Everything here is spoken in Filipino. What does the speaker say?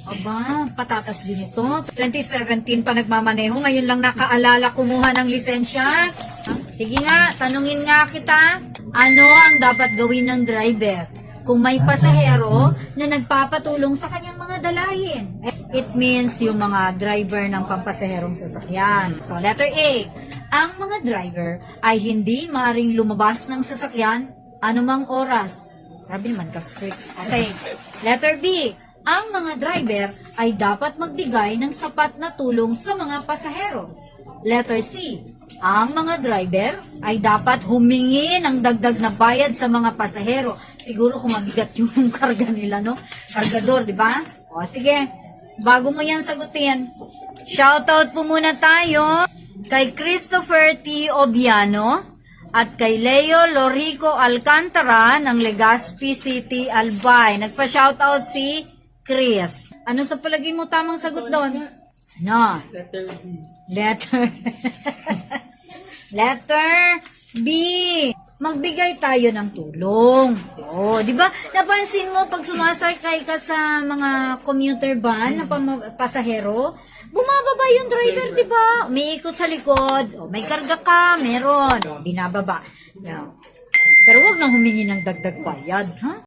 Aba, patatas din ito. 2017 pa nagmamaneho, ngayon lang nakaalala kumuha ng lisensya. Sige nga, tanungin nga kita, ano ang dapat gawin ng driver kung may pasahero na nagpapatulong sa kanyang mga dalahin? It means yung mga driver ng pampasaherong sasakyan. So, letter A, ang mga driver ay hindi maaaring lumabas ng sasakyan anumang oras. Sabi naman ka-strict. Okay. Letter B, ang mga driver ay dapat magbigay ng sapat na tulong sa mga pasahero. Letter C, ang mga driver ay dapat humingi ng dagdag na bayad sa mga pasahero. Siguro kung mabigat yung karga nila, no? Kargador, di ba? O, sige. Bago mo yan sagutin, shoutout po muna tayo kay Christopher T. Obiano at kay Leo Lorico Alcantara ng Legazpi City, Albay. Nagpa-shoutout si Chris. Ano sa palagay mo tamang sagot doon? No. Letter B. Letter B. Magbigay tayo ng tulong. Oh, di ba? Napansin mo pag sumasakay ka sa mga commuter van na pasahero, bumababa yung driver, di ba? Umiikot sa likod, oh, may karga ka, meron, oh, binababa. No. Pero wag nang humingi ng dagdag bayad, ha?